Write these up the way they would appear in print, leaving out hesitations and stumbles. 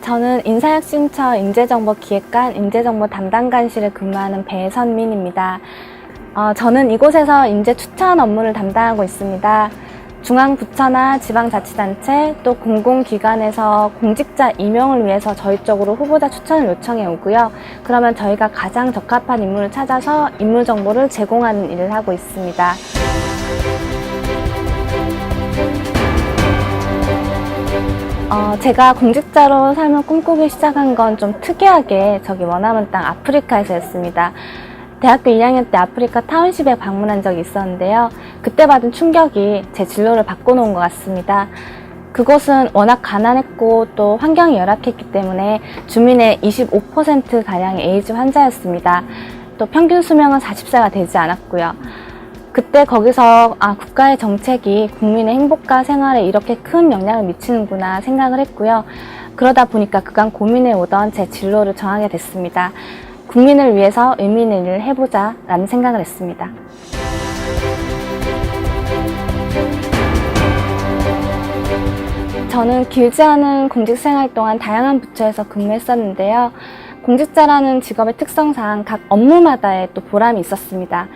저는 인사혁신처 인재정보기획관 인재정보 담당관실에 근무하는 배선민입니다. 저는 이곳에서 인재 추천 업무를 담당하고 있습니다. 중앙부처나 지방자치단체 또 공공기관에서 공직자 임용을 위해서 저희 쪽으로 후보자 추천을 요청해 오고요. 그러면 저희가 가장 적합한 인물을 찾아서 인물 정보를 제공하는 일을 하고 있습니다. 제가 공직자로 삶을 꿈꾸기 시작한 건 좀 특이하게 저기 머나먼 땅 아프리카에서였습니다. 대학교 2학년 때 아프리카 타운십에 방문한 적이 있었는데요. 그때 받은 충격이 제 진로를 바꿔놓은 것 같습니다. 그곳은 워낙 가난했고 또 환경이 열악했기 때문에 주민의 25%가량이 에이즈 환자였습니다. 또 평균 수명은 40세가 되지 않았고요. 그때 거기서 국가의 정책이 국민의 행복과 생활에 이렇게 큰 영향을 미치는구나 생각을 했고요. 그러다 보니까 그간 고민해 오던 제 진로를 정하게 됐습니다. 국민을 위해서 의미 있는 일을 해보자 라는 생각을 했습니다. 저는 길지 않은 공직생활 동안 다양한 부처에서 근무했었는데요. 공직자라는 직업의 특성상 각 업무마다의 또 보람이 있었습니다.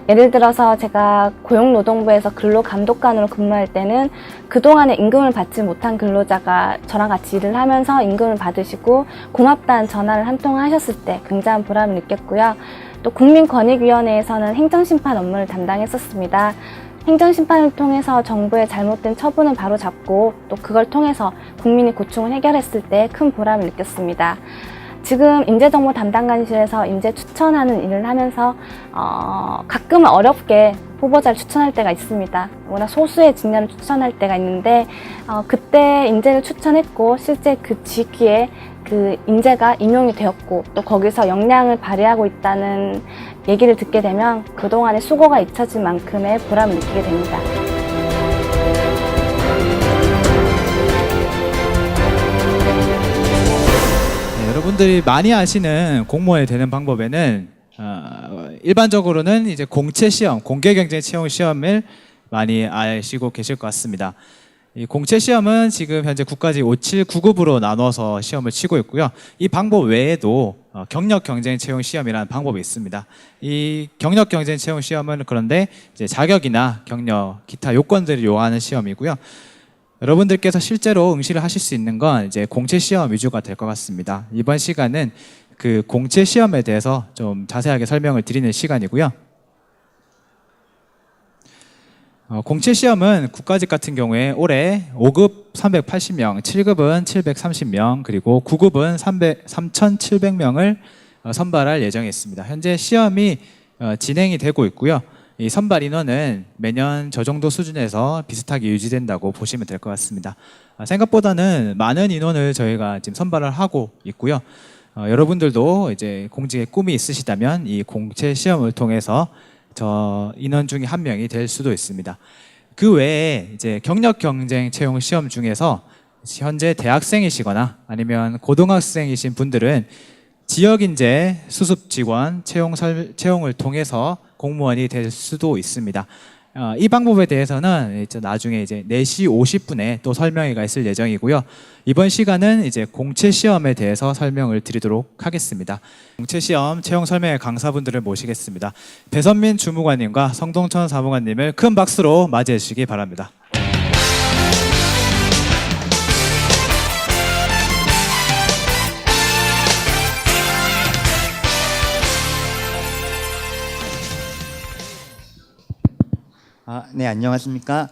예를 들어서 제가 고용노동부에서 근로감독관으로 근무할 때는 그동안에 임금을 받지 못한 근로자가 저랑 같이 일을 하면서 임금을 받으시고 고맙다는 전화를 한 통 하셨을 때 굉장한 보람을 느꼈고요. 또 국민권익위원회에서는 행정심판 업무를 담당했었습니다. 행정심판을 통해서 정부의 잘못된 처분을 바로잡고 또 그걸 통해서 국민의 고충을 해결했을 때 큰 보람을 느꼈습니다. 지금 인재정보 담당관실에서 인재 추천하는 일을 하면서 가끔은 어렵게 후보자를 추천할 때가 있습니다. 워낙 소수의 직렬을 추천할 때가 있는데 그때 인재를 추천했고 실제 그 직위에 그 인재가 임용이 되었고 또 거기서 역량을 발휘하고 있다는 얘기를 듣게 되면 그동안의 수고가 잊혀진 만큼의 보람을 느끼게 됩니다. 여러분들이 많이 아시는 공무원이 되는 방법에는 일반적으로는 이제 공채 시험, 공개 경쟁 채용 시험을 많이 아시고 계실 것 같습니다. 이 공채 시험은 지금 현재 국가직 5799급으로 나눠서 시험을 치고 있고요. 이 방법 외에도 경력 경쟁 채용 시험이라는 방법이 있습니다. 이 경력 경쟁 채용 시험은 그런데 이제 자격이나 경력, 기타 요건들을 요하는 시험이고요. 여러분들께서 실제로 응시를 하실 수 있는 건 이제 공채 시험 위주가 될 것 같습니다. 이번 시간은 그 공채 시험에 대해서 좀 자세하게 설명을 드리는 시간이고요. 공채 시험은 국가직 같은 경우에 올해 5급 380명, 7급은 730명, 그리고 9급은 3,700명을 선발할 예정에 있습니다. 현재 시험이 진행이 되고 있고요. 이 선발 인원은 매년 저 정도 수준에서 비슷하게 유지된다고 보시면 될 것 같습니다. 생각보다는 많은 인원을 저희가 지금 선발을 하고 있고요. 여러분들도 이제 공직에 꿈이 있으시다면 이 공채 시험을 통해서 저 인원 중에 한 명이 될 수도 있습니다. 그 외에 이제 경력 경쟁 채용 시험 중에서 현재 대학생이시거나 아니면 고등학생이신 분들은 지역인재 수습 직원 채용을 통해서 공무원이 될 수도 있습니다. 이 방법에 대해서는 이제 나중에 이제 4시 50분에 또 설명회가 있을 예정이고요. 이번 시간은 이제 공채 시험에 대해서 설명을 드리도록 하겠습니다. 공채 시험 채용 설명회 강사분들을 모시겠습니다. 배선민 주무관님과 성동천 사무관님을 큰 박수로 맞이해 주시기 바랍니다. 네, 안녕하십니까.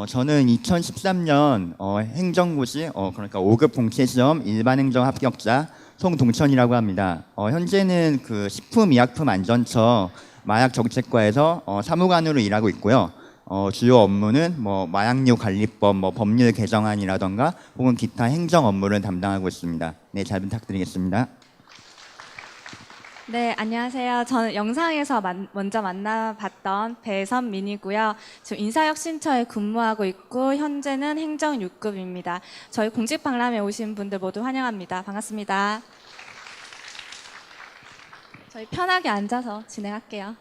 저는 2013년 행정고시 그러니까 5급 공채시험 일반행정 합격자 송동천이라고 합니다. 현재는 그 식품의약품안전처 마약정책과에서 사무관으로 일하고 있고요. 주요 업무는 마약류 관리법, 법률 개정안이라던가 혹은 기타 행정 업무를 담당하고 있습니다. 네, 잘 부탁드리겠습니다. 네, 안녕하세요. 저는 영상에서 먼저 만나봤던 배선민이고요. 지금 인사혁신처에 근무하고 있고 현재는 행정 6급입니다. 저희 공직박람회 오신 분들 모두 환영합니다. 반갑습니다. 저희 편하게 앉아서 진행할게요.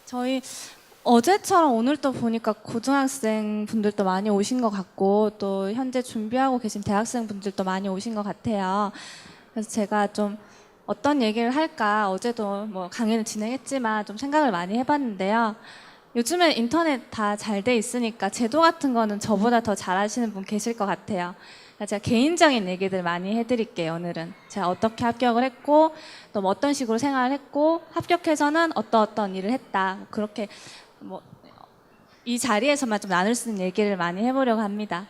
저희 어제처럼 오늘 또 보니까 고등학생 분들도 많이 오신 것 같고 또 현재 준비하고 계신 대학생 분들도 많이 오신 것 같아요. 그래서 제가 좀 어떤 얘기를 할까 어제도 뭐 강의를 진행했지만 좀 생각을 많이 해봤는데요. 요즘에 인터넷 다 잘 돼 있으니까 제도 같은 거는 저보다 더 잘하시는 분 계실 것 같아요. 그러니까 제가 개인적인 얘기들 많이 해드릴게요. 오늘은 제가 어떻게 합격을 했고 또 뭐 어떤 식으로 생활을 했고 합격해서는 어떤 일을 했다. 그렇게 뭐 이 자리에서만 좀 나눌 수 있는 얘기를 많이 해보려고 합니다.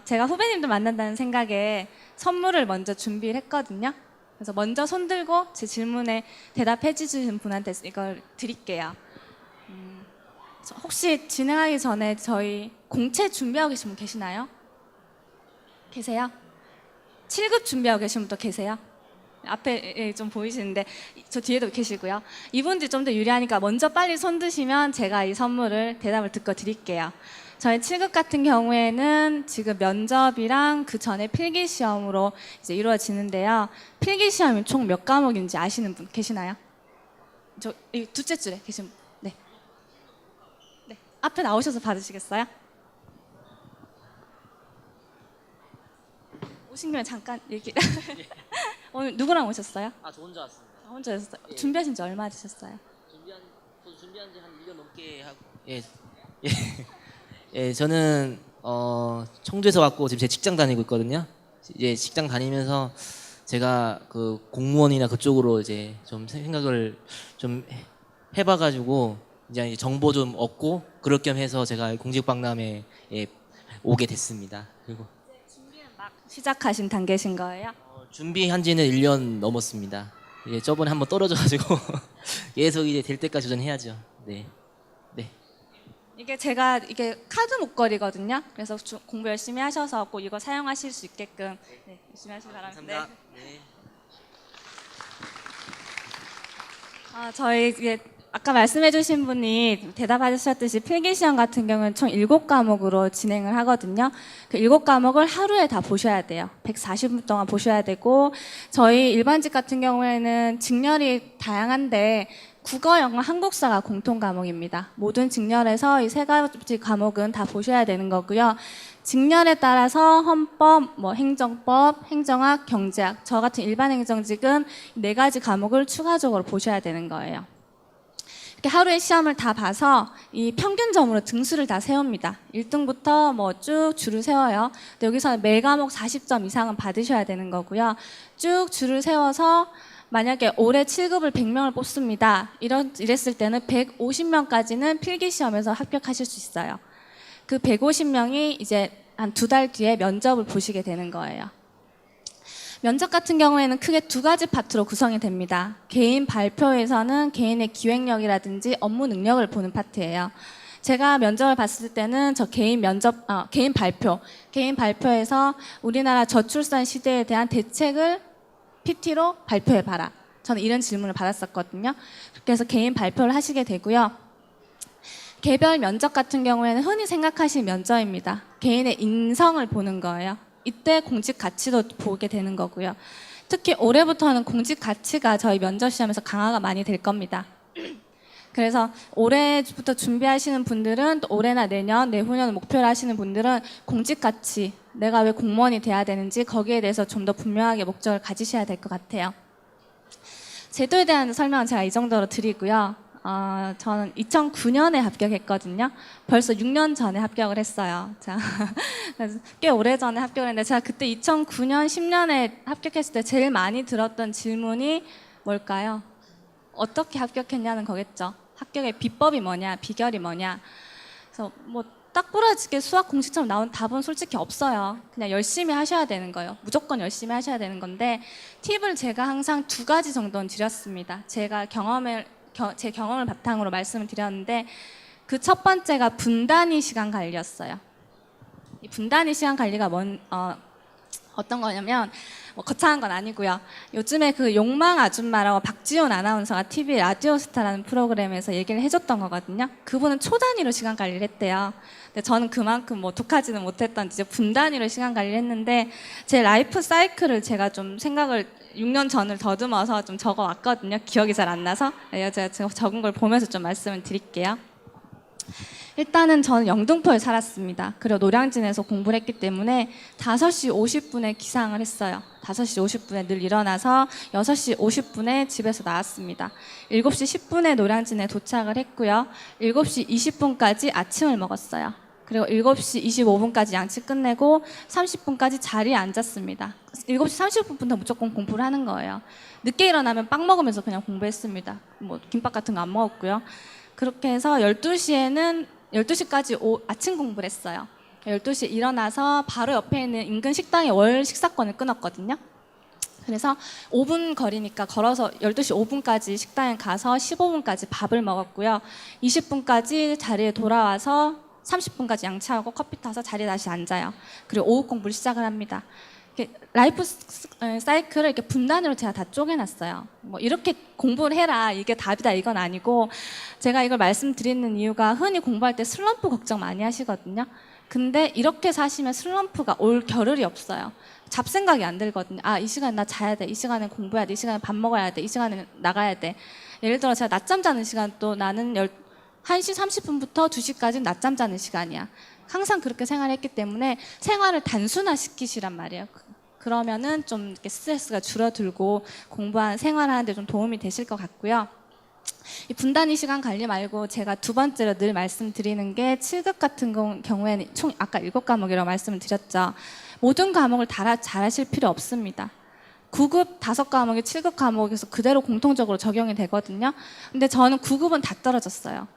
제가 후배님들 만난다는 생각에 선물을 먼저 준비를 했거든요. 그래서 먼저 손 들고 제 질문에 대답해 주시는 분한테 이걸 드릴게요. 혹시 진행하기 전에 저희 공채 준비하고 계신 분 계시나요? 계세요? 7급 준비하고 계신 분도 계세요? 앞에 좀 보이시는데 저 뒤에도 계시고요. 이분들이 좀 더 유리하니까 먼저 빨리 손 드시면 제가 이 선물을 대답을 듣고 드릴게요. 저희 7급 같은 경우에는 지금 면접이랑 그 전에 필기 시험으로 이제 이루어지는데요. 필기 시험이 총 몇 과목인지 아시는 분 계시나요? 저 이 둘째 줄에 계신 분. 네. 네. 앞에 나오셔서 받으시겠어요? 오신 김에 잠깐 얘기. 오늘 누구랑 오셨어요? 저 혼자 왔습니다. 혼자 오셨어요? 예. 준비하신 지 얼마 되셨어요? 저도 준비한 지 한 1년 넘게 하고. 예. 예, 저는 청주에서 왔고 지금 제 직장 다니고 있거든요. 이제 직장 다니면서 제가 그 공무원이나 그쪽으로 이제 좀 생각을 좀 해봐가지고 이제 정보 좀 얻고 그럴 겸 해서 제가 공직박람회에 오게 됐습니다. 그리고 준비는 막 시작하신 단계신 거예요? 준비한 지는 1년 넘었습니다. 예, 저번에 한번 떨어져가지고 계속 이제 될 때까지 도전해야죠. 네. 이게 제가 카드 목걸이거든요. 그래서 공부 열심히 하셔서 꼭 이거 사용하실 수 있게끔 열심히 하시기 바랍니다. 감사합니다. 네. 저희 아까 말씀해주신 분이 대답하셨듯이 필기시험 같은 경우는 총 7과목으로 진행을 하거든요. 그 7과목을 하루에 다 보셔야 돼요. 140분 동안 보셔야 되고 저희 일반직 같은 경우에는 직렬이 다양한데 국어, 영어, 한국사가 공통 과목입니다. 모든 직렬에서 이 3가지 과목은 다 보셔야 되는 거고요. 직렬에 따라서 헌법, 행정법, 행정학, 경제학, 저 같은 일반 행정직은 4가지 과목을 추가적으로 보셔야 되는 거예요. 이렇게 하루에 시험을 다 봐서 이 평균점으로 등수를 다 세웁니다. 1등부터 쭉 줄을 세워요. 근데 여기서는 매 과목 40점 이상은 받으셔야 되는 거고요. 쭉 줄을 세워서 만약에 올해 7급을 100명을 뽑습니다. 이랬을 때는 150명까지는 필기시험에서 합격하실 수 있어요. 그 150명이 이제 한 2달 뒤에 면접을 보시게 되는 거예요. 면접 같은 경우에는 크게 2가지 파트로 구성이 됩니다. 개인 발표에서는 개인의 기획력이라든지 업무 능력을 보는 파트예요. 제가 면접을 봤을 때는 저 개인 발표에서 우리나라 저출산 시대에 대한 대책을 PT로 발표해봐라. 저는 이런 질문을 받았었거든요. 그래서 개인 발표를 하시게 되고요. 개별 면접 같은 경우에는 흔히 생각하시는 면접입니다. 개인의 인성을 보는 거예요. 이때 공직 가치도 보게 되는 거고요. 특히 올해부터는 공직 가치가 저희 면접 시험에서 강화가 많이 될 겁니다. 그래서 올해부터 준비하시는 분들은 또 올해나 내년, 내후년을 목표로 하시는 분들은 공직 가치, 내가 왜 공무원이 돼야 되는지 거기에 대해서 좀 더 분명하게 목적을 가지셔야 될 것 같아요. 제도에 대한 설명은 제가 이 정도로 드리고요. 저는 2009년에 합격했거든요. 벌써 6년 전에 합격을 했어요. 자, 그래서 꽤 오래전에 합격을 했는데 제가 그때 2009년, 10년에 합격했을 때 제일 많이 들었던 질문이 뭘까요? 어떻게 합격했냐는 거겠죠. 합격의 비법이 뭐냐, 비결이 뭐냐. 그래서 딱 부러지게 수학 공식처럼 나온 답은 솔직히 없어요. 그냥 열심히 하셔야 되는 거예요. 무조건 열심히 하셔야 되는 건데 팁을 제가 항상 2가지 정도는 드렸습니다. 제 경험을 바탕으로 말씀을 드렸는데 그 첫 번째가 분단위 시간 관리였어요. 이 분단위 시간 관리가 어떤 거냐면 뭐 거창한 건 아니고요. 요즘에 그 욕망 아줌마라고 박지훈 아나운서가 TV 라디오스타라는 프로그램에서 얘기를 해줬던 거거든요. 그분은 초 단위로 시간 관리를 했대요. 근데 저는 그만큼 뭐 독하지는 못했던 이제 분 단위로 시간 관리를 했는데 제 라이프 사이클을 제가 좀 생각을 6년 전을 더듬어서 좀 적어왔거든요. 기억이 잘 안 나서 제가 적은 걸 보면서 좀 말씀을 드릴게요. 일단은 저는 영등포에 살았습니다. 그리고 노량진에서 공부를 했기 때문에 5시 50분에 기상을 했어요. 5시 50분에 늘 일어나서 6시 50분에 집에서 나왔습니다. 7시 10분에 노량진에 도착을 했고요. 7시 20분까지 아침을 먹었어요. 그리고 7시 25분까지 양치 끝내고 30분까지 자리에 앉았습니다. 7시 30분부터 무조건 공부를 하는 거예요. 늦게 일어나면 빵 먹으면서 그냥 공부했습니다. 뭐 김밥 같은 거 안 먹었고요. 그렇게 해서 12시까지 아침 공부를 했어요. 12시에 일어나서 바로 옆에 있는 인근 식당에 월 식사권을 끊었거든요. 그래서 5분 거리니까 걸어서 12시 5분까지 식당에 가서 15분까지 밥을 먹었고요. 20분까지 자리에 돌아와서 30분까지 양치하고 커피 타서 자리에 다시 앉아요. 그리고 오후 공부를 시작을 합니다. 라이프 사이클을 이렇게 분단으로 제가 다 쪼개놨어요. 뭐 이렇게 공부를 해라 이게 답이다 이건 아니고 제가 이걸 말씀드리는 이유가 흔히 공부할 때 슬럼프 걱정 많이 하시거든요. 근데 이렇게 사시면 슬럼프가 올 겨를이 없어요. 잡생각이 안 들거든요. 아, 이 시간에 나 자야 돼. 이 시간에 공부해야 돼. 이 시간에 밥 먹어야 돼. 이 시간에 나가야 돼. 예를 들어 제가 낮잠 자는 시간 또 나는 1시 30분부터 2시까지는 낮잠 자는 시간이야. 항상 그렇게 생활했기 때문에 생활을 단순화시키시란 말이에요. 그러면은 좀 이렇게 스트레스가 줄어들고 생활하는데 좀 도움이 되실 것 같고요. 이 분단위 시간 관리 말고 제가 두 번째로 늘 말씀드리는 게 7급 같은 경우에는 총 아까 7과목이라고 말씀을 드렸죠. 모든 과목을 다 잘하실 필요 없습니다. 9급 5과목이 7급 과목에서 그대로 공통적으로 적용이 되거든요. 근데 저는 9급은 다 떨어졌어요.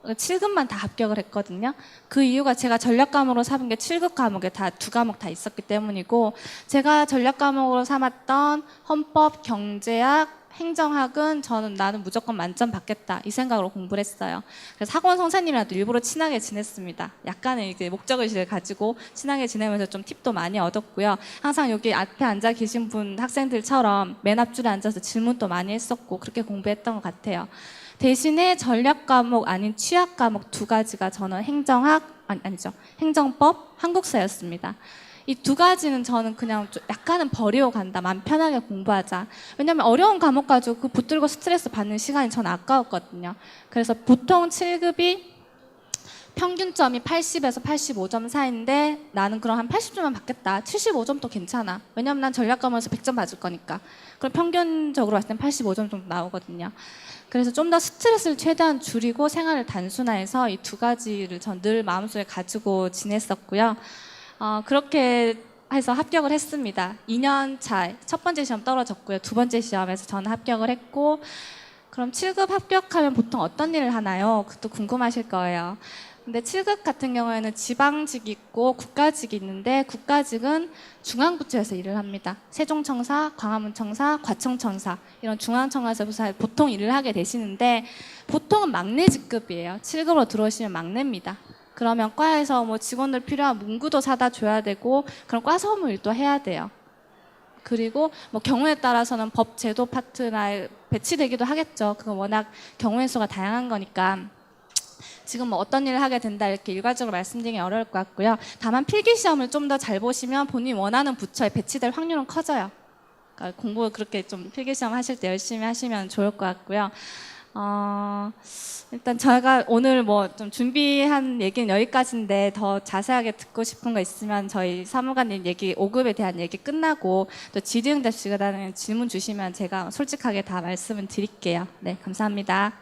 7급만 다 합격을 했거든요. 그 이유가 제가 전략 과목으로 삼은 게 7급 과목에 다 2과목 다 있었기 때문이고 제가 전략 과목으로 삼았던 헌법, 경제학, 행정학은 나는 무조건 만점 받겠다 이 생각으로 공부를 했어요. 그래서 학원 선생님이랑도 일부러 친하게 지냈습니다. 약간의 이제 목적의식을 가지고 친하게 지내면서 좀 팁도 많이 얻었고요. 항상 여기 앞에 앉아 계신 학생들처럼 맨 앞줄에 앉아서 질문도 많이 했었고 그렇게 공부했던 것 같아요. 대신에 전략 과목 아닌 취약 과목 2가지가 저는 행정법, 한국사였습니다. 이 2가지는 저는 그냥 좀 약간은 버리고 간다. 마음 편하게 공부하자. 왜냐면 어려운 과목 가지고 그 붙들고 스트레스 받는 시간이 저는 아까웠거든요. 그래서 보통 7급이 평균점이 80에서 85점 사이인데 나는 그럼 한 80점만 받겠다. 75점도 괜찮아. 왜냐면 난 전략 과목에서 100점 받을 거니까. 그럼 평균적으로 봤을 땐 85점 정도 나오거든요. 그래서 좀 더 스트레스를 최대한 줄이고 생활을 단순화해서 이 2가지를 전 늘 마음속에 가지고 지냈었고요. 그렇게 해서 합격을 했습니다. 2년 차 첫 번째 시험 떨어졌고요. 두 번째 시험에서 저는 합격을 했고 그럼 7급 합격하면 보통 어떤 일을 하나요? 그것도 궁금하실 거예요. 근데 7급 같은 경우에는 지방직이 있고 국가직이 있는데 국가직은 중앙부처에서 일을 합니다. 세종청사, 광화문청사, 과청청사 이런 중앙청사에서 보통 일을 하게 되시는데 보통은 막내 직급이에요. 7급으로 들어오시면 막내입니다. 그러면 과에서 뭐 직원들 필요한 문구도 사다 줘야 되고 그런 과 사무 일도 해야 돼요. 그리고 뭐 경우에 따라서는 법 제도 파트너에 배치되기도 하겠죠. 그건 워낙 경우의 수가 다양한 거니까 지금 뭐 어떤 일을 하게 된다 이렇게 일괄적으로 말씀드리기 어려울 것 같고요. 다만 필기 시험을 좀 더 잘 보시면 본인이 원하는 부처에 배치될 확률은 커져요. 그러니까 공부 그렇게 좀 필기 시험 하실 때 열심히 하시면 좋을 것 같고요. 일단 제가 오늘 뭐 좀 준비한 얘기는 여기까지인데 더 자세하게 듣고 싶은 거 있으면 저희 사무관님 얘기 5급에 대한 얘기 끝나고 또 질의응답 시간에 질문 주시면 제가 솔직하게 다 말씀을 드릴게요. 네, 감사합니다.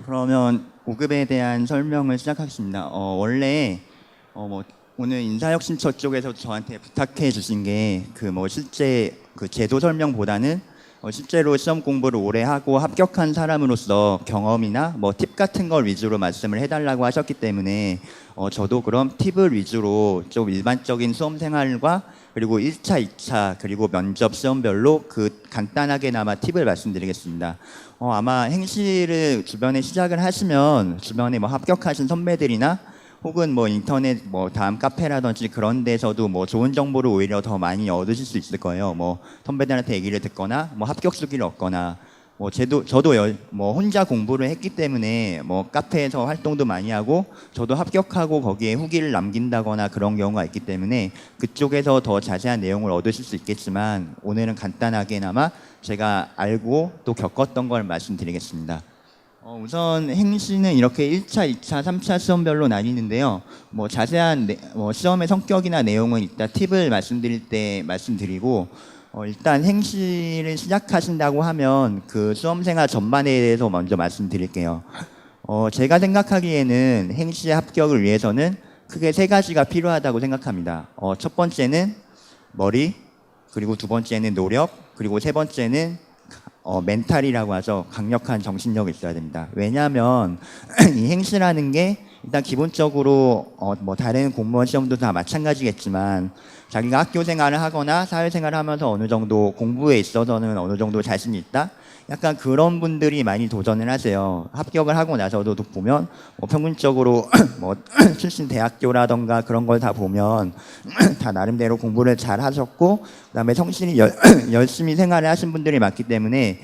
그러면 5급에 대한 설명을 시작하겠습니다. 원래 뭐 오늘 인사혁신처 쪽에서 저한테 부탁해 주신 게 실제 제도 설명보다는 실제로 시험 공부를 오래 하고 합격한 사람으로서 경험이나 뭐 팁 같은 걸 위주로 말씀을 해달라고 하셨기 때문에 저도 그럼 팁을 위주로 좀 일반적인 수험 생활과 그리고 1차, 2차 그리고 면접 시험별로 간단하게나마 팁을 말씀드리겠습니다. 아마 행시를 주변에 시작을 하시면 주변에 뭐 합격하신 선배들이나 혹은 뭐 인터넷 뭐 다음 카페라든지 그런 데서도 뭐 좋은 정보를 오히려 더 많이 얻으실 수 있을 거예요. 뭐 선배들한테 얘기를 듣거나 뭐 합격 수기를 얻거나 뭐 저도 뭐 혼자 공부를 했기 때문에 뭐 카페에서 활동도 많이 하고 저도 합격하고 거기에 후기를 남긴다거나 그런 경우가 있기 때문에 그쪽에서 더 자세한 내용을 얻으실 수 있겠지만 오늘은 간단하게나마 제가 알고 또 겪었던 걸 말씀드리겠습니다. 우선 행시는 이렇게 1차, 2차, 3차 시험별로 나뉘는데요. 뭐 자세한 시험의 성격이나 내용은 이따 팁을 말씀드릴 때 말씀드리고 일단 행시를 시작하신다고 하면 그 수험생활 전반에 대해서 먼저 말씀드릴게요. 제가 생각하기에는 행시의 합격을 위해서는 크게 세 가지가 필요하다고 생각합니다. 첫 번째는 머리, 그리고 두 번째는 노력, 그리고 세 번째는 멘탈이라고 하죠. 강력한 정신력이 있어야 됩니다. 왜냐하면 이 행시라는 게 일단 기본적으로 뭐 다른 공무원 시험도 다 마찬가지겠지만 자기가 학교 생활을 하거나 사회생활을 하면서 어느 정도 공부에 있어서는 어느 정도 자신이 있다? 약간 그런 분들이 많이 도전을 하세요. 합격을 하고 나서도 보면 뭐 평균적으로 뭐 출신 대학교라던가 그런 걸 다 보면 다 나름대로 공부를 잘 하셨고 그다음에 성실히 열심히 생활을 하신 분들이 많기 때문에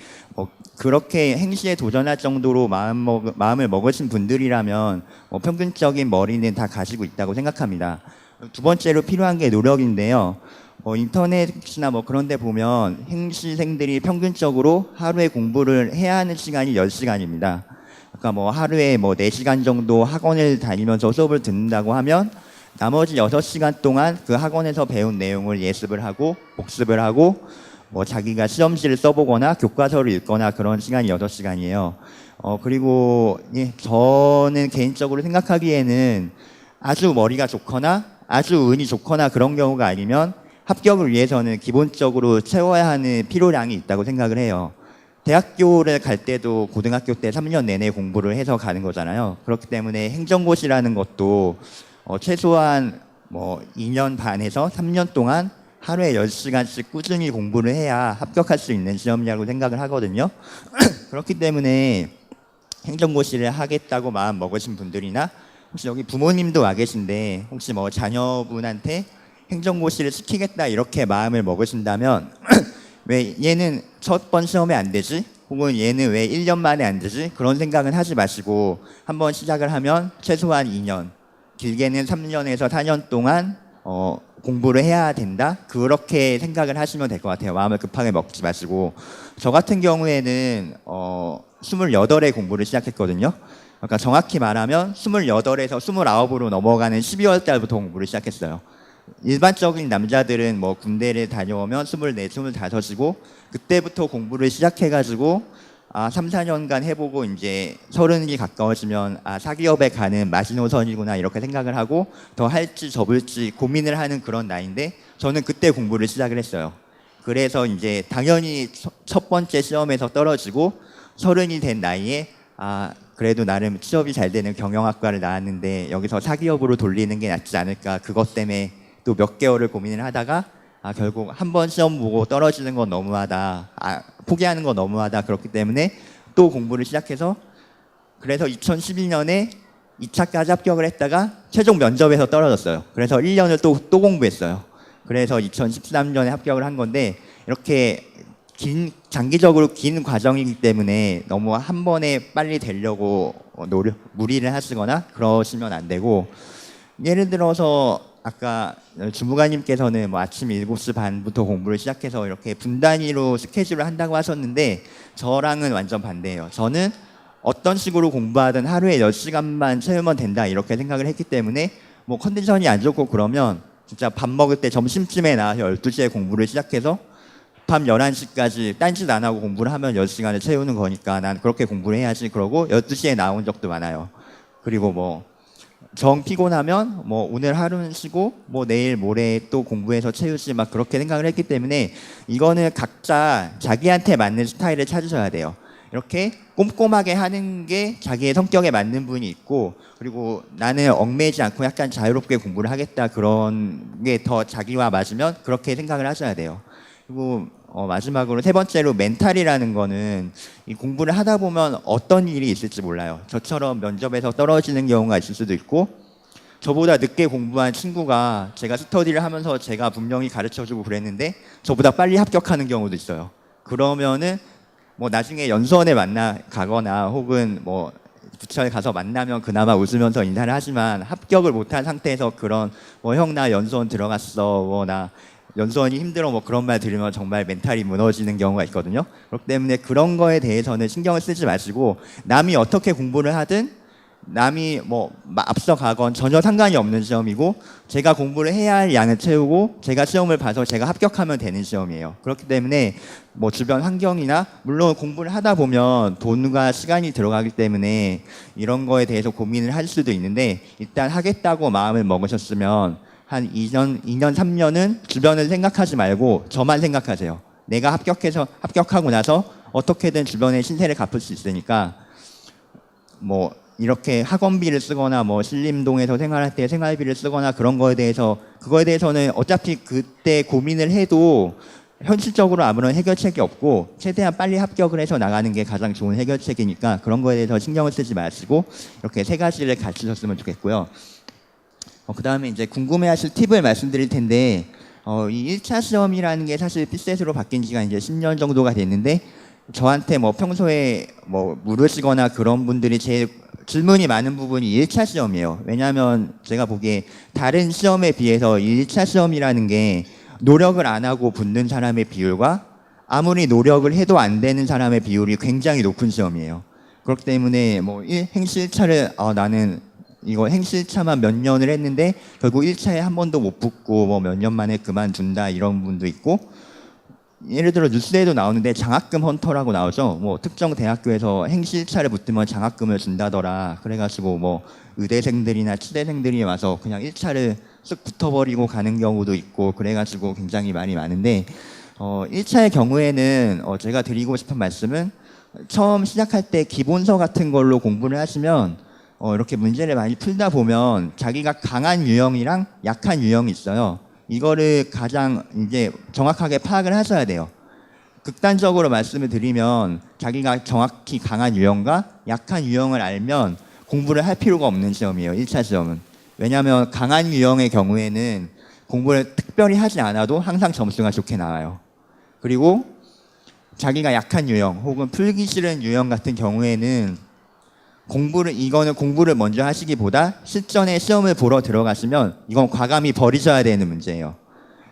그렇게 행시에 도전할 정도로 마음을 먹으신 분들이라면 평균적인 머리는 다 가지고 있다고 생각합니다. 두 번째로 필요한 게 노력인데요. 인터넷이나 뭐 그런 데 보면 행시생들이 평균적으로 하루에 공부를 해야 하는 시간이 10시간입니다. 그러니까 뭐 하루에 뭐 4시간 정도 학원을 다니면서 수업을 듣는다고 하면 나머지 6시간 동안 그 학원에서 배운 내용을 예습을 하고 복습을 하고 뭐 자기가 시험지를 써보거나 교과서를 읽거나 그런 시간이 6시간이에요. 그리고 저는 개인적으로 생각하기에는 아주 머리가 좋거나 아주 운이 좋거나 그런 경우가 아니면 합격을 위해서는 기본적으로 채워야 하는 필요량이 있다고 생각을 해요. 대학교를 갈 때도 고등학교 때 3년 내내 공부를 해서 가는 거잖아요. 그렇기 때문에 행정고시라는 것도 최소한 뭐 2년 반에서 3년 동안 하루에 10시간씩 꾸준히 공부를 해야 합격할 수 있는 시험이라고 생각을 하거든요. 그렇기 때문에 행정고시를 하겠다고 마음 먹으신 분들이나 혹시 여기 부모님도 와 계신데 혹시 뭐 자녀분한테 행정고시를 시키겠다 이렇게 마음을 먹으신다면 왜 얘는 첫 번 시험에 안 되지? 혹은 얘는 왜 1년 만에 안 되지? 그런 생각은 하지 마시고 한번 시작을 하면 최소한 2년, 길게는 3년에서 4년 동안 공부를 해야 된다? 그렇게 생각을 하시면 될 것 같아요. 마음을 급하게 먹지 마시고. 저 같은 경우에는 28에 공부를 시작했거든요. 그러니까 정확히 말하면 28에서 29으로 넘어가는 12월 달부터 공부를 시작했어요. 일반적인 남자들은 뭐 군대를 다녀오면 24, 25이고 그때부터 공부를 시작해가지고 3, 4년간 해보고 이제 30이 가까워지면 사기업에 가는 마지노선이구나 이렇게 생각을 하고 더 할지 접을지 고민을 하는 그런 나이인데 저는 그때 공부를 시작을 했어요. 그래서 이제 당연히 첫 번째 시험에서 떨어지고 30이 된 나이에 그래도 나름 취업이 잘 되는 경영학과를 나왔는데 여기서 사기업으로 돌리는 게 낫지 않을까 그것 때문에 또 몇 개월을 고민을 하다가 결국 한 번 시험 보고 떨어지는 건 너무하다 포기하는 건 너무하다 그렇기 때문에 또 공부를 시작해서 그래서 2012년에 2차까지 합격을 했다가 최종 면접에서 떨어졌어요. 그래서 1년을 또 공부했어요. 그래서 2013년에 합격을 한 건데 이렇게 장기적으로 긴 과정이기 때문에 너무 한 번에 빨리 되려고 무리를 하시거나 그러시면 안 되고 예를 들어서 아까 주무관님께서는 뭐 아침 7시 반부터 공부를 시작해서 이렇게 분단위로 스케줄을 한다고 하셨는데 저랑은 완전 반대예요. 저는 어떤 식으로 공부하든 하루에 10시간만 채우면 된다 이렇게 생각을 했기 때문에 뭐 컨디션이 안 좋고 그러면 진짜 밥 먹을 때 점심쯤에 나와서 12시에 공부를 시작해서 밤 11시까지 딴짓 안 하고 공부를 하면 10시간을 채우는 거니까 난 그렇게 공부를 해야지 그러고 12시에 나온 적도 많아요. 그리고 뭐 정 피곤하면 뭐 오늘 하루는 쉬고 뭐 내일 모레 또 공부해서 채우지 막 그렇게 생각을 했기 때문에 이거는 각자 자기한테 맞는 스타일을 찾으셔야 돼요. 이렇게 꼼꼼하게 하는 게 자기의 성격에 맞는 분이 있고 그리고 나는 얽매이지 않고 약간 자유롭게 공부를 하겠다 그런 게 더 자기와 맞으면 그렇게 생각을 하셔야 돼요. 그리고 마지막으로 세 번째로 멘탈이라는 거는 이 공부를 하다 보면 어떤 일이 있을지 몰라요. 저처럼 면접에서 떨어지는 경우가 있을 수도 있고 저보다 늦게 공부한 친구가 제가 스터디를 하면서 제가 분명히 가르쳐주고 그랬는데 저보다 빨리 합격하는 경우도 있어요. 그러면은 뭐 나중에 연수원에 가거나 혹은 뭐 부처에 가서 만나면 그나마 웃으면서 인사를 하지만 합격을 못한 상태에서 그런 뭐 형 나 연수원 들어갔어, 뭐 나 연수원이 힘들어, 뭐 그런 말 들으면 정말 멘탈이 무너지는 경우가 있거든요. 그렇기 때문에 그런 거에 대해서는 신경을 쓰지 마시고 남이 어떻게 공부를 하든 남이 뭐 앞서 가건 전혀 상관이 없는 시험이고 제가 공부를 해야 할 양을 채우고 제가 시험을 봐서 제가 합격하면 되는 시험이에요. 그렇기 때문에 뭐 주변 환경이나 물론 공부를 하다 보면 돈과 시간이 들어가기 때문에 이런 거에 대해서 고민을 할 수도 있는데 일단 하겠다고 마음을 먹으셨으면 한 2년, 3년은 주변을 생각하지 말고 저만 생각하세요. 내가 합격하고 나서 어떻게든 주변의 신세를 갚을 수 있으니까 뭐 이렇게 학원비를 쓰거나 뭐 신림동에서 생활할 때 생활비를 쓰거나 그거에 대해서는 어차피 그때 고민을 해도 현실적으로 아무런 해결책이 없고 최대한 빨리 합격을 해서 나가는 게 가장 좋은 해결책이니까 그런 거에 대해서 신경을 쓰지 마시고 이렇게 세 가지를 갖추셨으면 좋겠고요. 그 다음에 이제 궁금해하실 팁을 말씀드릴 텐데 이 1차 시험이라는 게 사실 삐셋으로 바뀐 지가 이제 10년 정도가 됐는데 저한테 뭐 평소에 뭐 물으시거나 그런 분들이 제일 질문이 많은 부분이 1차 시험이에요. 왜냐하면 제가 보기에 다른 시험에 비해서 1차 시험이라는 게 노력을 안 하고 붙는 사람의 비율과 아무리 노력을 해도 안 되는 사람의 비율이 굉장히 높은 시험이에요. 그렇기 때문에 뭐 행실차를 나는 이거 행실차만 몇 년을 했는데 결국 1차에 한 번도 못 붙고 뭐 몇 년 만에 그만둔다 이런 분도 있고 예를 들어 뉴스에도 나오는데 장학금 헌터라고 나오죠. 뭐 특정 대학교에서 행실차를 붙으면 장학금을 준다더라. 그래가지고 뭐 의대생들이나 치대생들이 와서 그냥 1차를 쓱 붙어버리고 가는 경우도 있고 그래가지고 굉장히 말이 많은데 1차의 경우에는 제가 드리고 싶은 말씀은 처음 시작할 때 기본서 같은 걸로 공부를 하시면 이렇게 문제를 많이 풀다 보면 자기가 강한 유형이랑 약한 유형이 있어요. 이거를 가장 이제 정확하게 파악을 하셔야 돼요. 극단적으로 말씀을 드리면 자기가 정확히 강한 유형과 약한 유형을 알면 공부를 할 필요가 없는 시험이에요. 1차 시험은. 왜냐하면 강한 유형의 경우에는 공부를 특별히 하지 않아도 항상 점수가 좋게 나와요. 그리고 자기가 약한 유형 혹은 풀기 싫은 유형 같은 경우에는 이거는 공부를 먼저 하시기보다 실전에 시험을 보러 들어가시면 이건 과감히 버리셔야 되는 문제예요.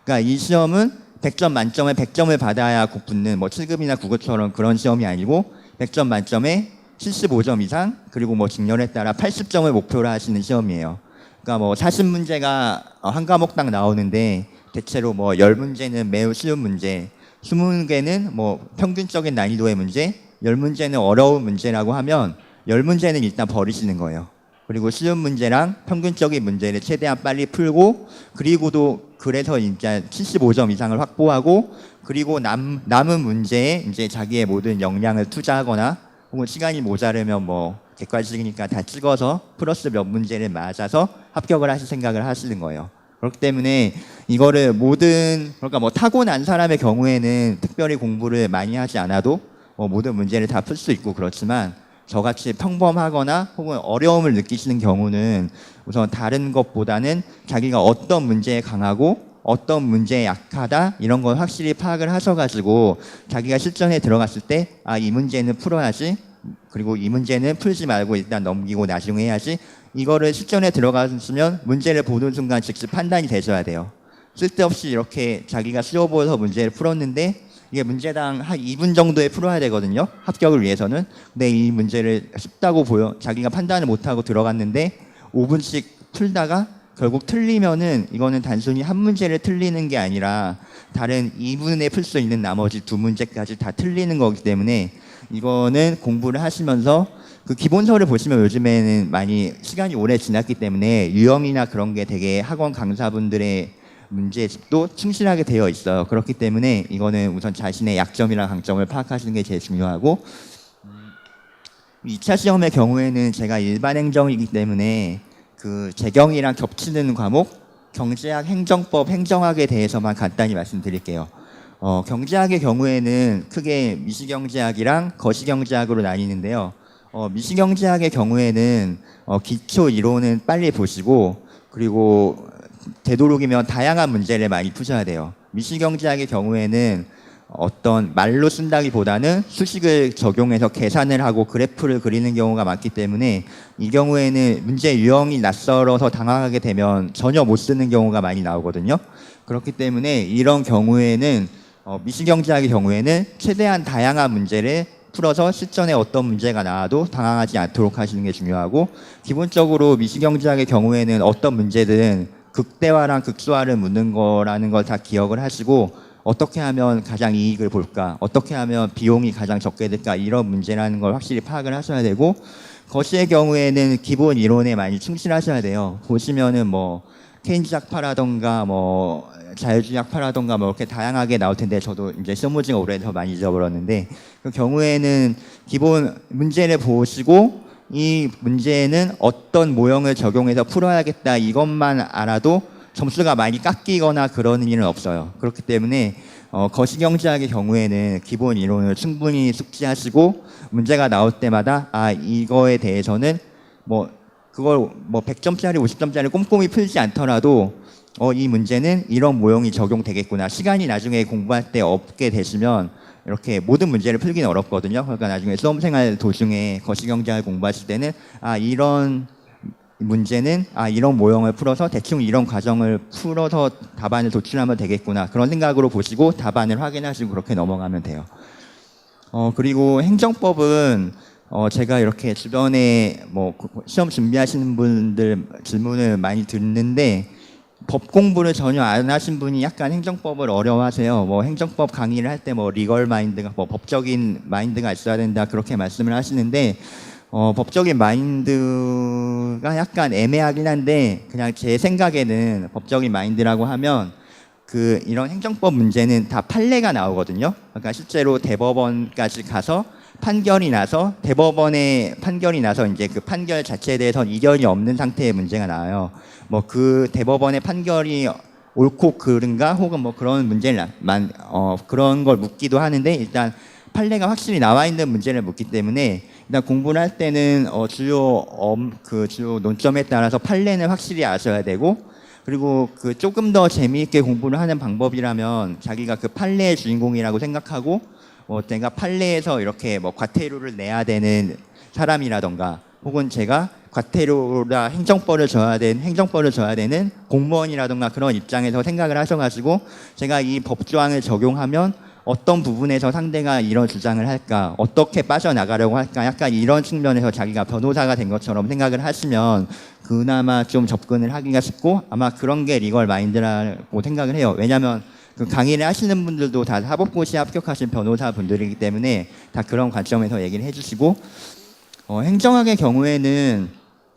그러니까 이 시험은 100점 만점에 100점을 받아야 붙는 뭐 7급이나 9급처럼 그런 시험이 아니고 100점 만점에 75점 이상 그리고 뭐 직렬에 따라 80점을 목표로 하시는 시험이에요. 그러니까 뭐 40문제가 한 과목당 나오는데 대체로 뭐 10문제는 매우 쉬운 문제, 20개는 뭐 평균적인 난이도의 문제, 10문제는 어려운 문제라고 하면 10문제는 일단 버리시는 거예요. 그리고 쉬운 문제랑 평균적인 문제를 최대한 빨리 풀고 그리고도 그래서 이제 75점 이상을 확보하고 그리고 남은 문제에 이제 자기의 모든 역량을 투자하거나 혹은 시간이 모자르면 뭐 객관식이니까 다 찍어서 플러스 몇 문제를 맞아서 합격을 하실 생각을 하시는 거예요. 그렇기 때문에 이거를 그러니까 뭐 타고난 사람의 경우에는 특별히 공부를 많이 하지 않아도 모든 문제를 다 풀 수 있고 그렇지만 저같이 평범하거나 혹은 어려움을 느끼시는 경우는 우선 다른 것보다는 자기가 어떤 문제에 강하고 어떤 문제에 약하다 이런 걸 확실히 파악을 하셔가지고 자기가 실전에 들어갔을 때 이 문제는 풀어야지 그리고 이 문제는 풀지 말고 일단 넘기고 나중에 해야지 이거를 실전에 들어갔으면 문제를 보는 순간 즉시 판단이 되셔야 돼요. 쓸데없이 이렇게 자기가 쉬워 보여서 문제를 풀었는데 이게 문제당 한 2분 정도에 풀어야 되거든요. 합격을 위해서는. 근데 이 문제를 쉽다고 자기가 판단을 못하고 들어갔는데 5분씩 풀다가 결국 틀리면은 이거는 단순히 한 문제를 틀리는 게 아니라 다른 2분에 풀 수 있는 나머지 2문제까지 다 틀리는 거기 때문에 이거는 공부를 하시면서 그 기본서를 보시면 요즘에는 많이 시간이 오래 지났기 때문에 유형이나 그런 게 되게 학원 강사분들의 문제집도 충실하게 되어 있어요. 그렇기 때문에 이거는 우선 자신의 약점이랑 강점을 파악하시는 게 제일 중요하고 2차 시험의 경우에는 제가 일반 행정이기 때문에 그 재경이랑 겹치는 과목 경제학, 행정법, 행정학에 대해서만 간단히 말씀드릴게요. 경제학의 경우에는 크게 미시경제학이랑 거시경제학으로 나뉘는데요. 미시경제학의 경우에는 기초 이론은 빨리 보시고 그리고 되도록이면 다양한 문제를 많이 푸셔야 돼요. 미시경제학의 경우에는 어떤 말로 쓴다기보다는 수식을 적용해서 계산을 하고 그래프를 그리는 경우가 많기 때문에 이 경우에는 문제 유형이 낯설어서 당황하게 되면 전혀 못 쓰는 경우가 많이 나오거든요. 그렇기 때문에 이런 경우에는 미시경제학의 경우에는 최대한 다양한 문제를 풀어서 실전에 어떤 문제가 나와도 당황하지 않도록 하시는 게 중요하고, 기본적으로 미시경제학의 경우에는 어떤 문제든 극대화랑 극소화를 묻는 거라는 걸 다 기억을 하시고, 어떻게 하면 가장 이익을 볼까, 어떻게 하면 비용이 가장 적게 들까, 이런 문제라는 걸 확실히 파악을 하셔야 되고, 거시의 경우에는 기본 이론에 많이 충실하셔야 돼요. 보시면은 뭐 케인즈학파라던가 뭐 자유주의학파라던가 뭐 이렇게 다양하게 나올 텐데, 저도 이제 시험 지가 오래돼서 많이 잊어버렸는데, 그 경우에는 기본 문제를 보시고 이 문제는 어떤 모형을 적용해서 풀어야겠다, 이것만 알아도 점수가 많이 깎이거나 그러는 일은 없어요. 그렇기 때문에 거시경제학의 경우에는 기본 이론을 충분히 숙지하시고, 문제가 나올 때마다 이거에 대해서는 뭐 그걸 뭐 100점짜리 50점짜리 꼼꼼히 풀지 않더라도 이 문제는 이런 모형이 적용되겠구나, 시간이 나중에 공부할 때 없게 되시면 이렇게 모든 문제를 풀기는 어렵거든요. 그러니까 나중에 수험생활 도중에 거시경제학을 공부하실 때는 이런 문제는 이런 모형을 풀어서 대충 이런 과정을 풀어서 답안을 도출하면 되겠구나, 그런 생각으로 보시고 답안을 확인하시고 그렇게 넘어가면 돼요. 그리고 행정법은 제가 이렇게 주변에 뭐 시험 준비하시는 분들 질문을 많이 듣는데, 법 공부를 전혀 안 하신 분이 약간 행정법을 어려워하세요. 뭐 행정법 강의를 할 때 뭐 리걸 마인드가, 뭐 법적인 마인드가 있어야 된다, 그렇게 말씀을 하시는데, 법적인 마인드가 약간 애매하긴 한데, 그냥 제 생각에는 법적인 마인드라고 하면 이런 행정법 문제는 다 판례가 나오거든요. 그러니까 실제로 대법원까지 가서 판결이 나서, 대법원의 판결이 나서 이제 그 판결 자체에 대해서는 이견이 없는 상태의 문제가 나와요. 뭐 그 대법원의 판결이 옳고 그른가, 혹은 뭐 그런 문제를 그런 걸 묻기도 하는데, 일단 판례가 확실히 나와 있는 문제를 묻기 때문에 일단 공부를 할 때는 주요 논점에 따라서 판례는 확실히 아셔야 되고, 그리고 조금 더 재미있게 공부를 하는 방법이라면 자기가 그 판례의 주인공이라고 생각하고, 내가 판례에서 이렇게 뭐 과태료를 내야 되는 사람이라던가, 혹은 제가 과태료라 행정벌을 져야 되는 공무원이라던가, 그런 입장에서 생각을 하셔가지고 제가 이 법조항을 적용하면 어떤 부분에서 상대가 이런 주장을 할까, 어떻게 빠져나가려고 할까, 약간 이런 측면에서 자기가 변호사가 된 것처럼 생각을 하시면 그나마 좀 접근을 하기가 쉽고, 아마 그런 게 리걸 마인드라고 생각을 해요. 왜냐하면 그 강의를 하시는 분들도 다 사법고시에 합격하신 변호사 분들이기 때문에 다 그런 관점에서 얘기를 해주시고, 행정학의 경우에는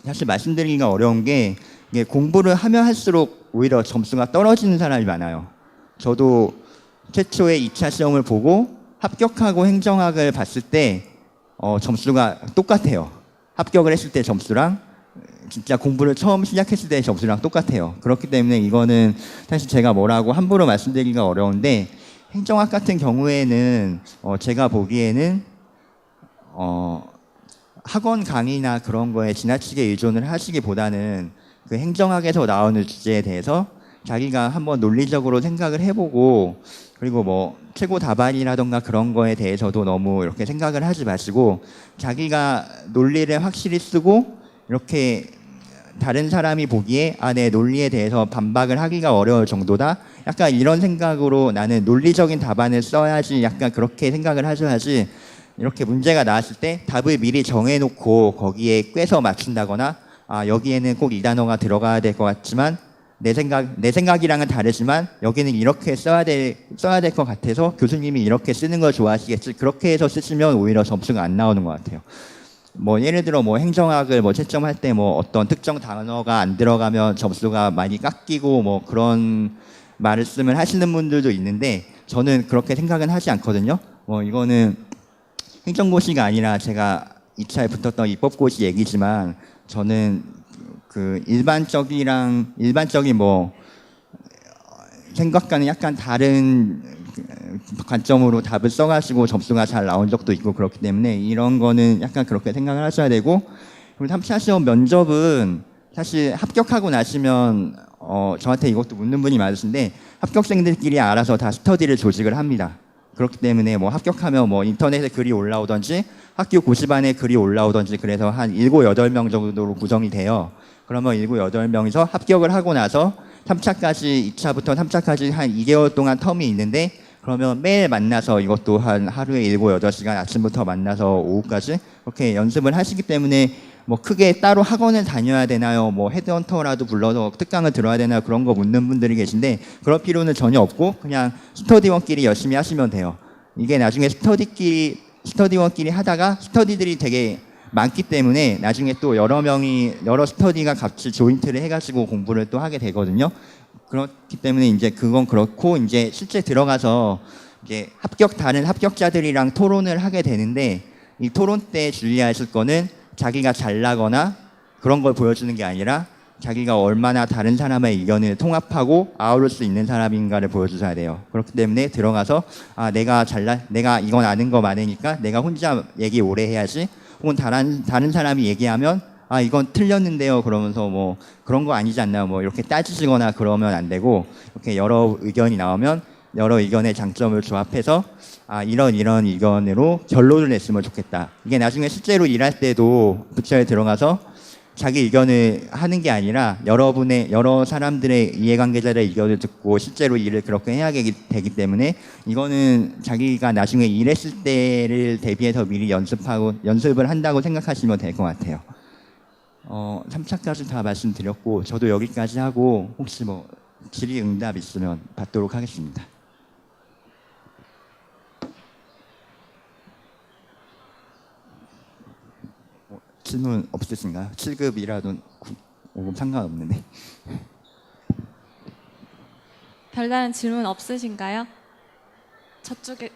사실 말씀드리기가 어려운 게, 이게 공부를 하면 할수록 오히려 점수가 떨어지는 사람이 많아요. 저도 최초에 2차 시험을 보고 합격하고 행정학을 봤을 때 점수가 똑같아요. 합격을 했을 때 점수랑 진짜 공부를 처음 시작했을 때 점수랑 똑같아요. 그렇기 때문에 이거는 사실 제가 뭐라고 함부로 말씀드리기가 어려운데, 행정학 같은 경우에는 제가 보기에는 학원 강의나 그런 거에 지나치게 의존을 하시기보다는 그 행정학에서 나오는 주제에 대해서 자기가 한번 논리적으로 생각을 해보고, 그리고 뭐 최고 답안이라던가 그런 거에 대해서도 너무 이렇게 생각을 하지 마시고, 자기가 논리를 확실히 쓰고 이렇게 다른 사람이 보기에 내 논리에 대해서 반박을 하기가 어려울 정도다, 약간 이런 생각으로 나는 논리적인 답안을 써야지, 약간 그렇게 생각을 하셔야지, 이렇게 문제가 나왔을 때 답을 미리 정해놓고 거기에 꿰서 맞춘다거나, 여기에는 꼭 이 단어가 들어가야 될 것 같지만 내 생각이랑은 다르지만 여기는 이렇게 써야 될 것 같아서 교수님이 이렇게 쓰는 걸 좋아하시겠지, 그렇게 해서 쓰시면 오히려 점수가 안 나오는 것 같아요. 뭐 예를 들어 뭐 행정학을 뭐 채점할 때 뭐 어떤 특정 단어가 안 들어가면 점수가 많이 깎이고 뭐 그런 말씀을 하시는 분들도 있는데, 저는 그렇게 생각은 하지 않거든요. 뭐 이거는 행정고시가 아니라 제가 2차에 붙었던 입법고시 얘기지만, 저는 그 일반적인 뭐 생각과는 약간 다른 관점으로 답을 써가지고 점수가 잘 나온 적도 있고, 그렇기 때문에 이런 거는 약간 그렇게 생각을 하셔야 되고, 그리고 3차 시험 면접은 사실 합격하고 나시면 저한테 이것도 묻는 분이 많으신데 합격생들끼리 알아서 다 스터디를 조직을 합니다. 그렇기 때문에 뭐 합격하면 뭐 인터넷에 글이 올라오든지 학교 고시반에 글이 올라오든지 그래서 한 7, 8명 정도로 구성이 돼요. 그러면 7, 8명이서 합격을 하고 나서 3차까지 2차부터 3차까지 한 2개월 동안 텀이 있는데 그러면 매일 만나서 이것도 한 하루에 7, 8시간 아침부터 만나서 오후까지 그렇게 연습을 하시기 때문에 뭐 크게 따로 학원을 다녀야 되나요? 뭐 헤드헌터라도 불러서 특강을 들어야 되나요? 그런 거 묻는 분들이 계신데 그럴 필요는 전혀 없고 그냥 스터디원끼리 열심히 하시면 돼요. 이게 나중에 스터디원끼리 하다가 스터디들이 되게 많기 때문에 나중에 또 여러 스터디가 같이 조인트를 해가지고 공부를 또 하게 되거든요. 그렇기 때문에 이제 그건 그렇고 이제 실제 들어가서 이제 다른 합격자들이랑 토론을 하게 되는데 이 토론 때 주의하실 거는 자기가 잘나거나 그런 걸 보여주는 게 아니라 자기가 얼마나 다른 사람의 의견을 통합하고 아우를 수 있는 사람인가를 보여주셔야 돼요. 그렇기 때문에 들어가서 내가 이건 아는 거 많으니까 내가 혼자 얘기 오래 해야지. 혹은 다른 사람이 얘기하면 이건 틀렸는데요. 그러면서 뭐 그런 거 아니지 않나요? 뭐 이렇게 따지시거나 그러면 안 되고 이렇게 여러 의견이 나오면 여러 의견의 장점을 조합해서 이런 의견으로 결론을 냈으면 좋겠다. 이게 나중에 실제로 일할 때도 부처에 들어가서 자기 의견을 하는 게 아니라 여러 사람들의 이해관계자들의 의견을 듣고 실제로 일을 그렇게 해야 되기 때문에 이거는 자기가 나중에 일했을 때를 대비해서 미리 연습을 한다고 생각하시면 될 것 같아요. 3차까지 다 말씀드렸고 저도 여기까지 하고 혹시 뭐 질의응답 있으면 받도록 하겠습니다. 질문 없으신가요? 7급이라도 5급 상관없는데. 별다른 질문 없으신가요? 저쪽에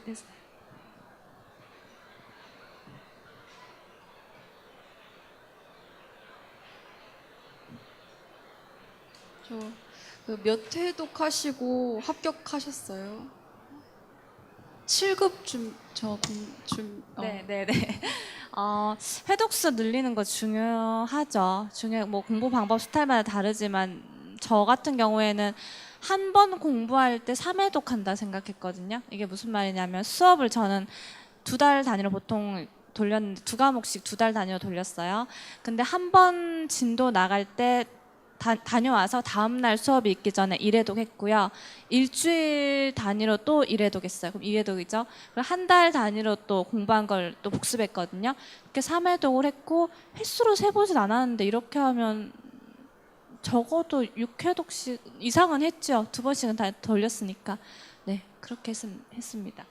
몇 회독 하시고 합격하셨어요? 7급 네네네. 회독수 늘리는 거 중요하죠. 뭐 공부 방법 스타일마다 다르지만 저 같은 경우에는 한 번 공부할 때 3회독 한다 생각했거든요. 이게 무슨 말이냐면 수업을 저는 2달 단위로 보통 돌렸는데 2과목씩 2달 단위로 돌렸어요. 근데 한 번 진도 나갈 때 다녀와서 다음날 수업이 있기 전에 1회독 했고요. 일주일 단위로 또 1회독 했어요. 그럼 2회독이죠. 그리고 한 달 단위로 또 공부한 걸 또 복습했거든요. 이렇게 3회독을 했고 횟수로 세보진 않았는데 이렇게 하면 적어도 6회독씩 이상은 했죠. 2번씩은 다 돌렸으니까. 네, 그렇게 했습니다.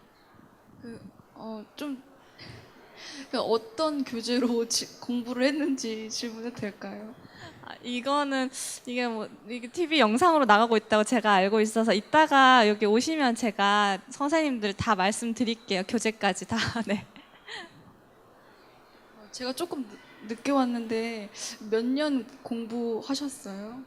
어떤 교재로 공부를 했는지 질문해도 될까요? 이게 TV 영상으로 나가고 있다고 제가 알고 있어서 이따가 여기 오시면 제가 선생님들 다 말씀드릴게요. 교재까지 다. 네. 제가 조금 늦게 왔는데 몇 년 공부하셨어요?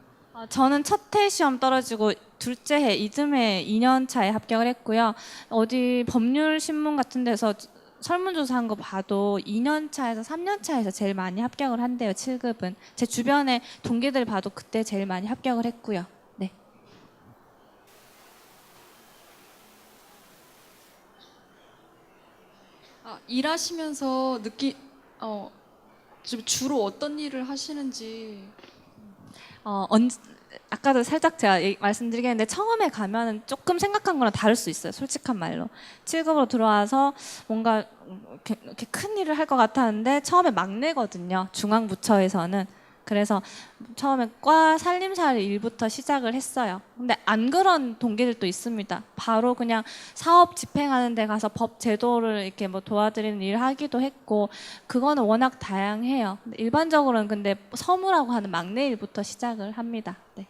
저는 첫 해 시험 떨어지고 둘째 해 이듬해 2년 차에 합격을 했고요. 어디 법률 신문 같은 데서 설문조사한 거 봐도 2년 차에서 3년 차에서 제일 많이 합격을 한대요. 7급은. 제 주변에 동기들 봐도 그때 제일 많이 합격을 했고요. 네. 일하시면서 주로 어떤 일을 하시는지. 아까도 살짝 제가 말씀드리겠는데 처음에 가면은 조금 생각한 거랑 다를 수 있어요. 솔직한 말로. 7급으로 들어와서 뭔가 이렇게 큰 일을 할 것 같았는데 처음에 막내거든요. 중앙부처에서는. 그래서 처음에 과 살림살 일부터 시작을 했어요. 근데 안 그런 동기들도 있습니다. 바로 그냥 사업 집행하는 데 가서 법 제도를 이렇게 뭐 도와드리는 일을 하기도 했고 그거는 워낙 다양해요. 근데 일반적으로는 근데 서무라고 하는 막내 일부터 시작을 합니다. 네.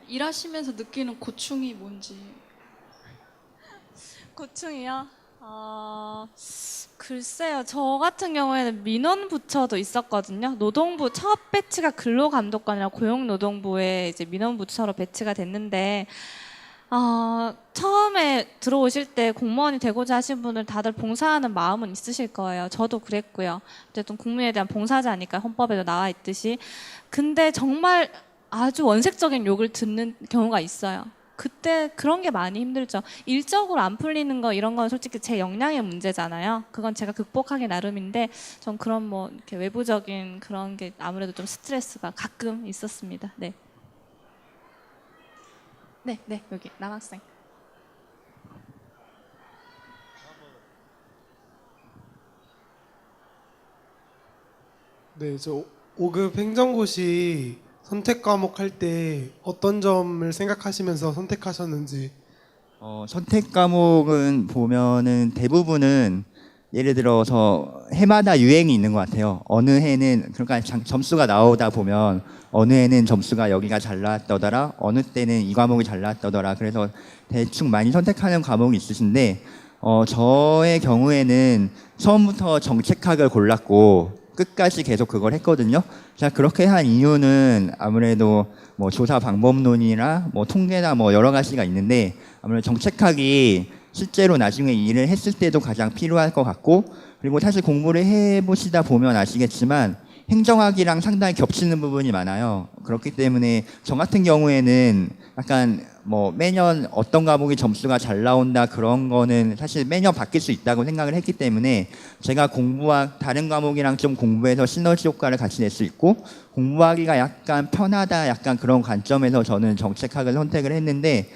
일하시면서 느끼는 고충이 뭔지. 고충이요? 글쎄요. 저 같은 경우에는 민원부처도 있었거든요. 노동부 첫 배치가 근로감독관이라 고용노동부에 이제 민원부처로 배치가 됐는데 처음에 들어오실 때 공무원이 되고자 하신 분들 다들 봉사하는 마음은 있으실 거예요. 저도 그랬고요. 어쨌든 국민에 대한 봉사자니까 헌법에도 나와 있듯이. 근데 정말 아주 원색적인 욕을 듣는 경우가 있어요. 그때 그런 게 많이 힘들죠. 일적으로 안 풀리는 거 이런 건 솔직히 제 역량의 문제잖아요. 그건 제가 극복하기 나름인데 전 그런 뭐 이렇게 외부적인 그런 게 아무래도 좀 스트레스가 가끔 있었습니다. 네. 네, 여기 남학생. 네, 저 5급 행정고시 선택 과목 할 때 어떤 점을 생각하시면서 선택하셨는지. 선택 과목은 보면은 대부분은 예를 들어서 해마다 유행이 있는 것 같아요. 어느 해는 그러니까 점수가 나오다 보면 어느 해는 점수가 여기가 잘 나왔더더라, 어느 때는 이 과목이 잘 나왔더더라. 그래서 대충 많이 선택하는 과목이 있으신데 저의 경우에는 처음부터 정책학을 골랐고 끝까지 계속 그걸 했거든요. 제가 그렇게 한 이유는 아무래도 뭐 조사 방법론이나 뭐 통계나 뭐 여러 가지가 있는데 아무래도 정책학이 실제로 나중에 일을 했을 때도 가장 필요할 것 같고, 그리고 사실 공부를 해보시다 보면 아시겠지만 행정학이랑 상당히 겹치는 부분이 많아요. 그렇기 때문에 저 같은 경우에는 약간 뭐 매년 어떤 과목이 점수가 잘 나온다 그런 거는 사실 매년 바뀔 수 있다고 생각을 했기 때문에 제가 다른 과목이랑 좀 공부해서 시너지 효과를 같이 낼 수 있고 공부하기가 약간 편하다 약간 그런 관점에서 저는 정책학을 선택을 했는데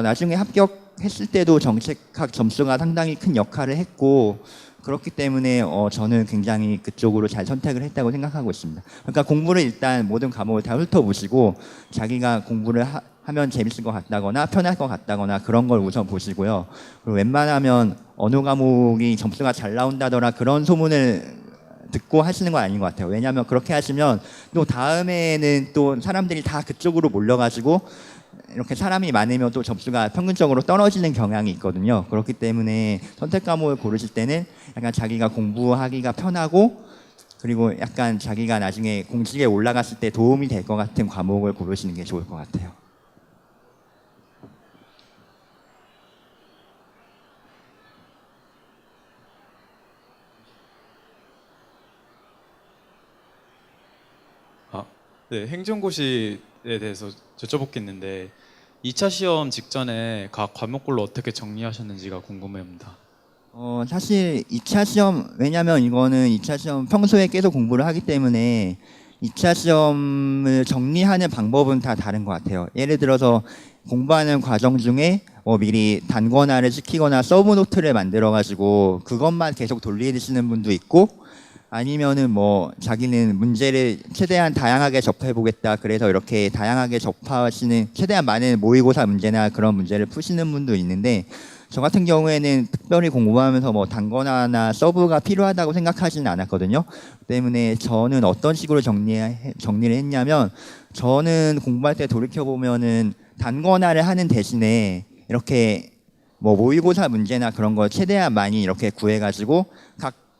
나중에 합격했을 때도 정책학 점수가 상당히 큰 역할을 했고 그렇기 때문에 저는 굉장히 그쪽으로 잘 선택을 했다고 생각하고 있습니다. 그러니까 공부를 일단 모든 과목을 다 훑어보시고 자기가 공부를 하면 재밌을 것 같다거나 편할 것 같다거나 그런 걸 우선 보시고요. 그리고 웬만하면 어느 과목이 점수가 잘 나온다더라 그런 소문을 듣고 하시는 건 아닌 것 같아요. 왜냐하면 그렇게 하시면 또 다음에는 또 사람들이 다 그쪽으로 몰려가지고 이렇게 사람이 많으면 또 점수가 평균적으로 떨어지는 경향이 있거든요. 그렇기 때문에 선택 과목을 고르실 때는 약간 자기가 공부하기가 편하고 그리고 약간 자기가 나중에 공직에 올라갔을 때 도움이 될 것 같은 과목을 고르시는 게 좋을 것 같아요. 네, 행정고시에 대해서 여쭤볼 게 있는데 2차 시험 직전에 각 과목별로 어떻게 정리하셨는지가 궁금합니다. 사실 2차 시험, 왜냐면 이거는 2차 시험 평소에 계속 공부를 하기 때문에 2차 시험을 정리하는 방법은 다 다른 것 같아요. 예를 들어서 공부하는 과정 중에 미리 단권화를 시키거나 서브 노트를 만들어가지고 그것만 계속 돌리시는 분도 있고 아니면은 뭐 자기는 문제를 최대한 다양하게 접해보겠다 그래서 이렇게 다양하게 접하시는 최대한 많은 모의고사 문제나 그런 문제를 푸시는 분도 있는데 저 같은 경우에는 특별히 공부하면서 뭐 단권화나 서브가 필요하다고 생각하지는 않았거든요. 때문에 저는 어떤 식으로 정리를 했냐면 저는 공부할 때 돌이켜보면은 단권화를 하는 대신에 이렇게 뭐 모의고사 문제나 그런 걸 최대한 많이 이렇게 구해가지고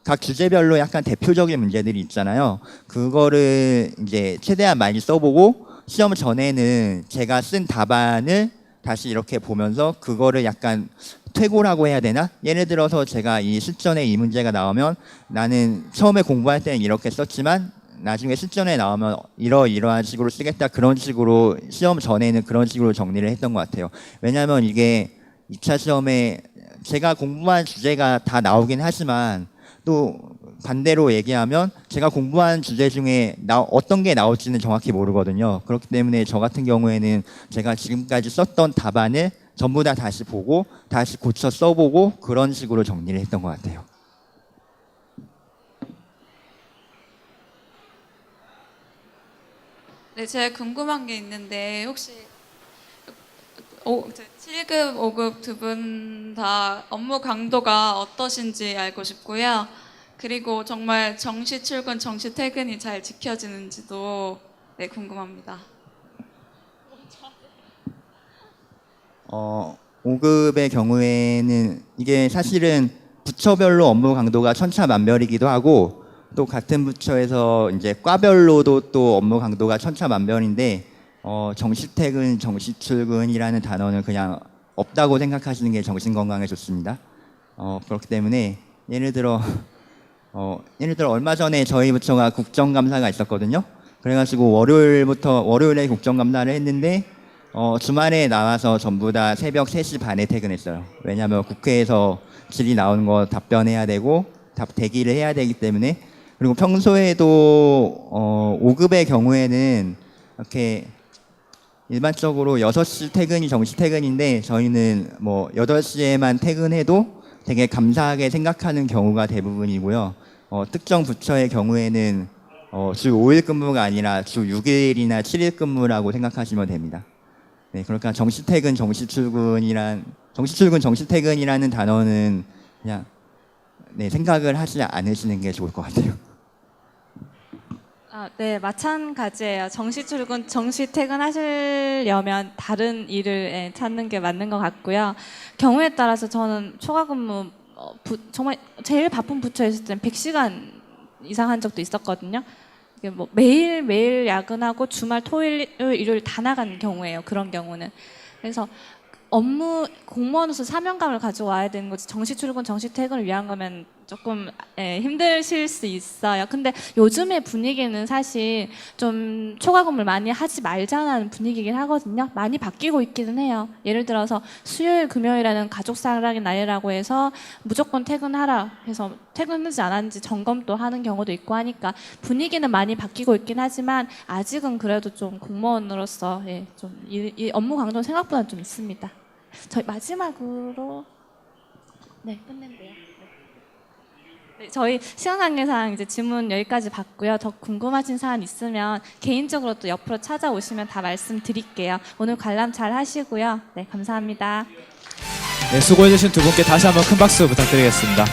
각 주제별로 약간 대표적인 문제들이 있잖아요. 그거를 이제 최대한 많이 써보고 시험 전에는 제가 쓴 답안을 다시 이렇게 보면서 그거를 약간 퇴고라고 해야 되나? 예를 들어서 제가 이 실전에 이 문제가 나오면 나는 처음에 공부할 때는 이렇게 썼지만 나중에 실전에 나오면 이러한 식으로 쓰겠다 그런 식으로 시험 전에는 그런 식으로 정리를 했던 것 같아요. 왜냐하면 이게 2차 시험에 제가 공부한 주제가 다 나오긴 하지만 또 반대로 얘기하면 제가 공부한 주제 중에 어떤 게 나올지는 정확히 모르거든요. 그렇기 때문에 저 같은 경우에는 제가 지금까지 썼던 답안을 전부 다 다시 보고 다시 고쳐 써보고 그런 식으로 정리를 했던 것 같아요. 네, 제가 궁금한 게 있는데 혹시 7급, 5급 두 분 다 업무 강도가 어떠신지 알고 싶고요. 그리고 정말 정시 출근, 정시 퇴근이 잘 지켜지는지도 네, 궁금합니다. 5급의 경우에는 이게 사실은 부처별로 업무 강도가 천차만별이기도 하고 또 같은 부처에서 이제 과별로도 또 업무 강도가 천차만별인데 정시 퇴근, 정시 출근이라는 단어는 그냥 없다고 생각하시는 게 정신 건강에 좋습니다. 그렇기 때문에 예를 들어 얼마 전에 저희 부처가 국정감사가 있었거든요. 그래가지고 월요일에 국정감사를 했는데 주말에 나와서 전부 다 새벽 3시 반에 퇴근했어요. 왜냐하면 국회에서 질의 나오는 거 답변해야 되고 대기를 해야 되기 때문에. 그리고 평소에도 5급의 경우에는 이렇게 일반적으로 6시 퇴근이 정시 퇴근인데 저희는 뭐 8시에만 퇴근해도 되게 감사하게 생각하는 경우가 대부분이고요. 특정 부처의 경우에는 주 5일 근무가 아니라 주 6일이나 7일 근무라고 생각하시면 됩니다. 네, 그러니까 정시 퇴근, 정시 퇴근이라는 단어는 그냥 생각을 하지 않으시는 게 좋을 것 같아요. 네, 마찬가지예요. 정시 출근, 정시 퇴근하시려면 다른 일을 찾는 게 맞는 것 같고요. 경우에 따라서 저는 초과 근무 정말 제일 바쁜 부처에 있을 때는 100시간 이상 한 적도 있었거든요. 이게 뭐 매일 야근하고 주말, 토요일, 일요일 다 나가는 경우예요. 그런 경우는. 그래서 공무원으로서 사명감을 가지고 와야 되는 거지 정시 출근, 정시 퇴근을 위한 거면 조금 힘드실 수 있어요. 근데 요즘의 분위기는 사실 좀 초과 근무를 많이 하지 말자는 분위기긴 하거든요. 많이 바뀌고 있기는 해요. 예를 들어서 수요일, 금요일에는 가족 사랑의 날이라고 해서 무조건 퇴근하라 해서 퇴근하지 않았는지 점검도 하는 경우도 있고 하니까 분위기는 많이 바뀌고 있긴 하지만 아직은 그래도 좀 공무원으로서 좀 이 업무 강도는 생각보다 좀 있습니다. 저희 마지막으로 끝낸대요. 네, 저희 시간 관계상 이제 질문 여기까지 받고요. 더 궁금하신 사안 있으면 개인적으로 또 옆으로 찾아오시면 다 말씀드릴게요. 오늘 관람 잘 하시고요. 네, 감사합니다. 네, 수고해주신 두 분께 다시 한번 큰 박수 부탁드리겠습니다.